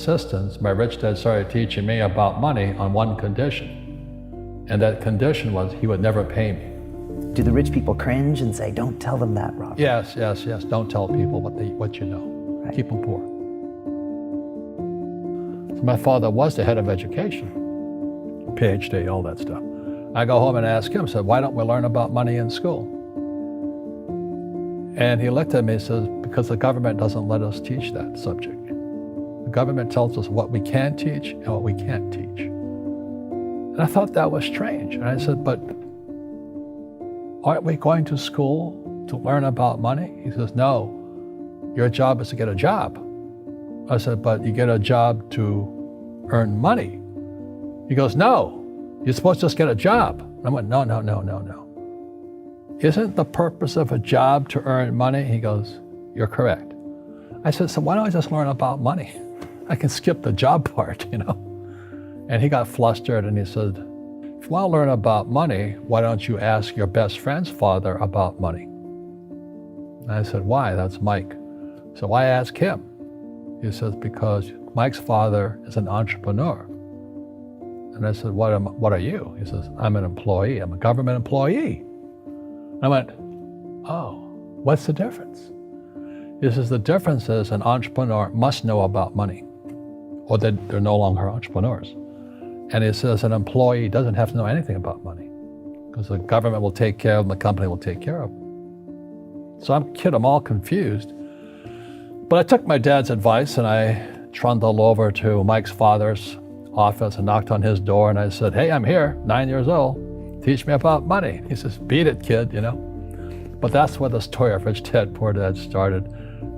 Assistance, my rich dad started teaching me about money on one condition. And that condition was he would never pay me. Do the rich people cringe and say, don't tell them that, Robert? Yes. Don't tell people what you know. Right. Keep them poor. So my father was the head of education, PhD, all that stuff. I go home and ask him, said, why don't we learn about money in school? And he looked at me and says, because the government doesn't let us teach that subject. The government tells us what we can teach and what we can't teach. And I thought that was strange. And I said, but aren't we going to school to learn about money? He says, no, your job is to get a job. I said, but you get a job to earn money. He goes, no, you're supposed to just get a job. And I went, no. Isn't the purpose of a job to earn money? He goes, you're correct. I said, so why don't I just learn about money? I can skip the job part, you know? And he got flustered and he said, if you want to learn about money, why don't you ask your best friend's father about money? And I said, why? That's Mike. So I asked him. He says, because Mike's father is an entrepreneur. And I said, what are you? He says, I'm an employee. I'm a government employee. I went, oh, what's the difference? He says, the difference is an entrepreneur must know about money, or they're no longer entrepreneurs. And he says an employee doesn't have to know anything about money, because the government will take care of them, the company will take care of them. So I'm all confused. But I took my dad's advice and I trundled over to Mike's father's office and knocked on his door and I said, hey, I'm here, 9 years old. Teach me about money. He says, beat it, kid, you know. But that's where the story of Rich Dad, Poor Dad started.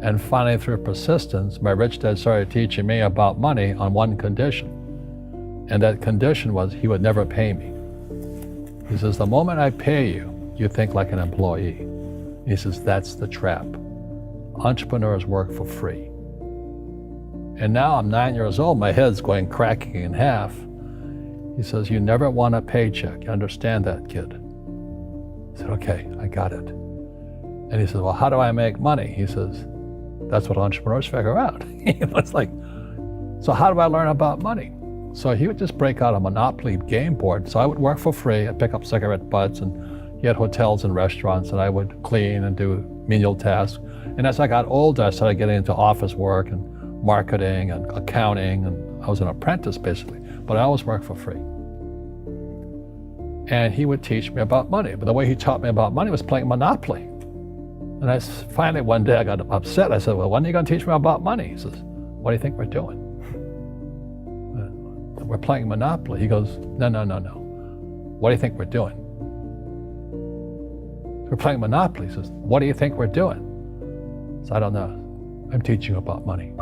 And finally, through persistence, my rich dad started teaching me about money on one condition. And that condition was he would never pay me. He says, the moment I pay you, you think like an employee. He says, that's the trap. Entrepreneurs work for free. And now I'm 9 years old, my head's going cracking in half. He says, you never want a paycheck. You understand that, kid? I said, okay, I got it. And he says, well, how do I make money? He says, that's what entrepreneurs figure out. It's like, so how do I learn about money? So he would just break out a Monopoly game board. So I would work for free. I'd pick up cigarette butts, and he had hotels and restaurants, and I would clean and do menial tasks. And as I got older, I started getting into office work and marketing and accounting, and I was an apprentice basically, but I always worked for free. And he would teach me about money, but the way he taught me about money was playing Monopoly. And finally one day I got upset. I said, well, when are you going to teach me about money? He says, what do you think we're doing? We're playing Monopoly. He goes, no. What do you think we're doing? We're playing Monopoly. He says, what do you think we're doing? So I don't know. I'm teaching you about money.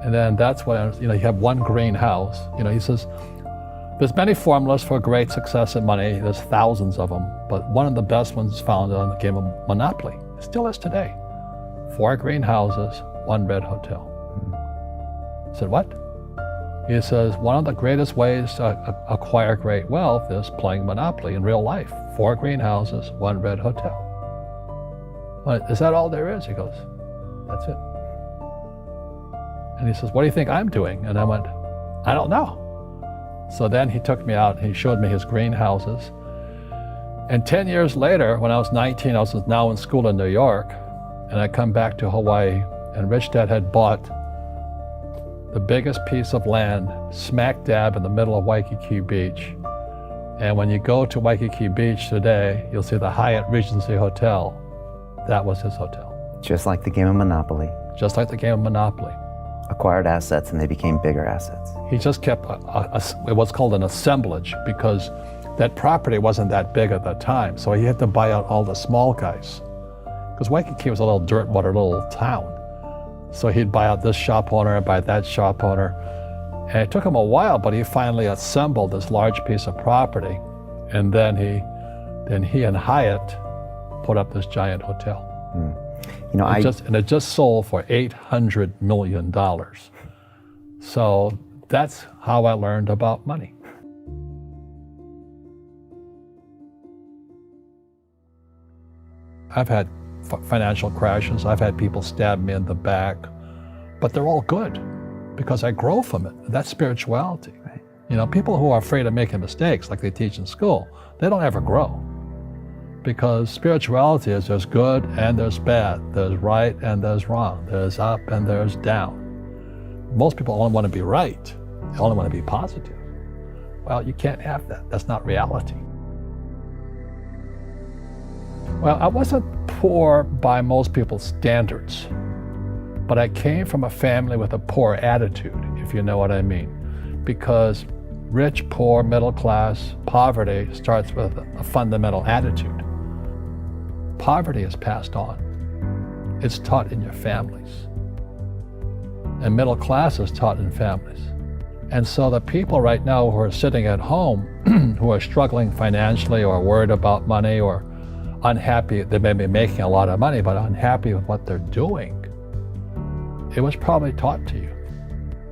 And then that's when, you have one green house. He says, there's many formulas for great success in money. There's thousands of them, but one of the best ones found on the game of Monopoly. It still is today. 4 green houses, 1 red hotel. I said, what? He says, one of the greatest ways to acquire great wealth is playing Monopoly in real life. 4 green houses, 1 red hotel. Well, is that all there is? He goes, that's it. And he says, what do you think I'm doing? And I went, I don't know. So then he took me out and he showed me his greenhouses. And 10 years later, when I was 19, I was now in school in New York, and I come back to Hawaii, and Rich Dad had bought the biggest piece of land smack dab in the middle of Waikiki Beach. And when you go to Waikiki Beach today, you'll see the Hyatt Regency Hotel. That was his hotel. Just like the game of Monopoly. Just like the game of Monopoly. Acquired assets and they became bigger assets. He just kept what's called an assemblage, because that property wasn't that big at that time. So he had to buy out all the small guys. Because Waikiki was a little dirt water little town. So he'd buy out this shop owner and buy that shop owner. And it took him a while, but he finally assembled this large piece of property. And then he and Hyatt put up this giant hotel. It just sold for $800 million. So that's how I learned about money. I've had financial crashes. I've had people stab me in the back. but they're all good because I grow from it. That's spirituality. Right. You know, people who are afraid of making mistakes, like they teach in school, they don't ever grow. Because spirituality is there's good and there's bad, there's right and there's wrong, there's up and there's down. Most people only want to be right, they only want to be positive. Well, you can't have that. That's not reality. Well, I wasn't poor by most people's standards, but I came from a family with a poor attitude, if you know what I mean. Because rich, poor, middle class, poverty starts with a fundamental attitude. Poverty is passed on. It's taught in your families. And middle class is taught in families. And so the people right now who are sitting at home, who are struggling financially or worried about money or unhappy, they may be making a lot of money, but unhappy with what they're doing, it was probably taught to you.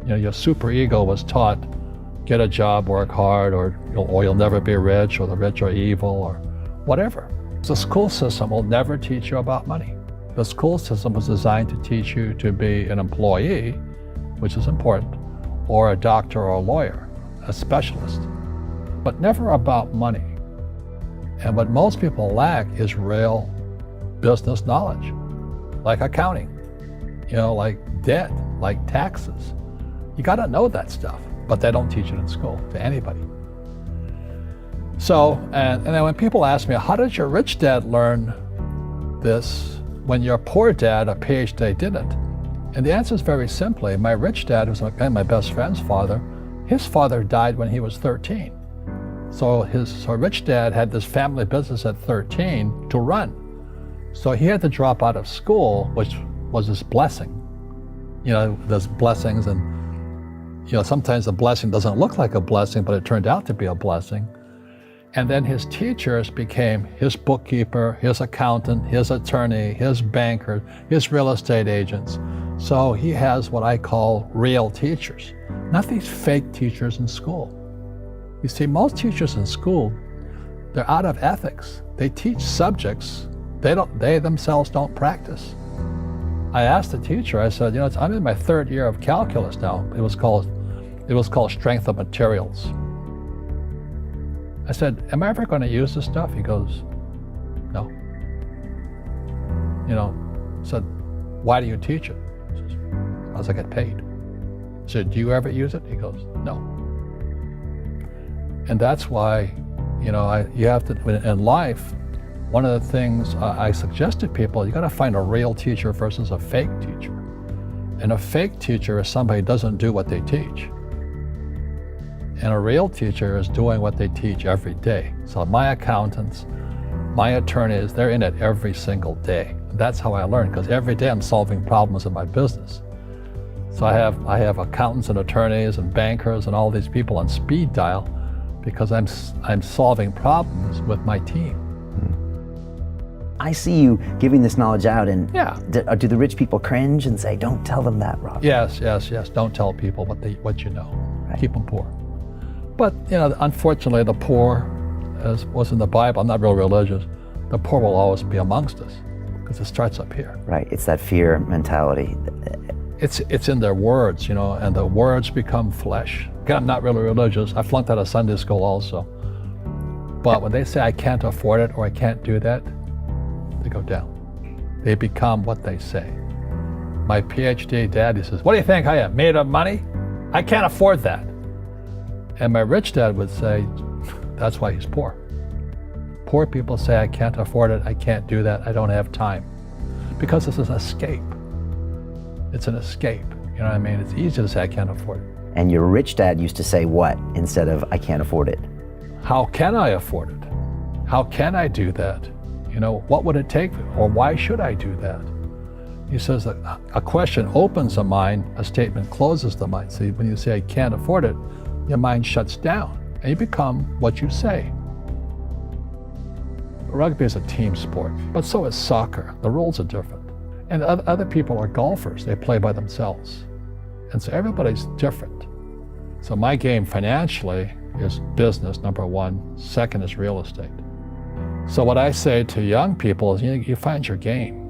You know, your superego was taught, get a job, work hard, or you'll never be rich, or the rich are evil, or whatever. The school system will never teach you about money. The school system was designed to teach you to be an employee, which is important, or a doctor or a lawyer, a specialist, but never about money. And what most people lack is real business knowledge, like accounting, you know, like debt, like taxes. You got to know that stuff, but they don't teach it in school to anybody. So, and then when people ask me, how did your rich dad learn this when your poor dad, a PhD, didn't? And the answer is very simply, my rich dad, who's my best friend's father, his father died when he was 13. So his rich dad had this family business at 13 to run. So he had to drop out of school, which was his blessing. You know, there's blessings, and you know, sometimes the blessing doesn't look like a blessing, but it turned out to be a blessing. And then his teachers became his bookkeeper, his accountant, his attorney, his banker, his real estate agents. So he has what I call real teachers, not these fake teachers in school. You see, most teachers in school, they're out of ethics. They teach subjects they themselves don't practice. I asked the teacher, I said, you know, I'm in my third year of calculus now. It was called strength of materials. I said, am I ever going to use this stuff? He goes, no. You know, I said, why do you teach it? He says, because I get paid. I said, do you ever use it? He goes, no. And that's why, you know, you have to, in life, one of the things I suggest to people, you got to find a real teacher versus a fake teacher. And a fake teacher is somebody who doesn't do what they teach. And a real teacher is doing what they teach every day. So my accountants, my attorneys, they're in it every single day. That's how I learn, because every day I'm solving problems in my business. So I have accountants and attorneys and bankers and all these people on speed dial because I'm solving problems with my team. I see you giving this knowledge out, and Yeah. do the rich people cringe and say, don't tell them that, Robert? Yes. Don't tell people what you know. Right. Keep them poor. But, you know, unfortunately, the poor, as was in the Bible, I'm not real religious, the poor will always be amongst us because it starts up here. Right, it's that fear mentality. It's in their words, you know, and the words become flesh. Again, I'm not really religious. I flunked out of Sunday school also. But when they say I can't afford it or I can't do that, they go down. They become what they say. My PhD daddy says, what do you think I am, made of money? I can't afford that. And my rich dad would say, that's why he's poor. Poor people say, I can't afford it, I can't do that, I don't have time. Because this is an escape. It's an escape, you know what I mean? It's easy to say, I can't afford it. And your rich dad used to say what instead of, I can't afford it? How can I afford it? How can I do that? You know, what would it take, or why should I do that? He says that a question opens the mind, a statement closes the mind. See, when you say, I can't afford it, your mind shuts down, and you become what you say. Rugby is a team sport, but so is soccer. The rules are different. And other people are golfers. They play by themselves. And so everybody's different. So my game financially is business, number one. Second is real estate. So what I say to young people is, you find your game.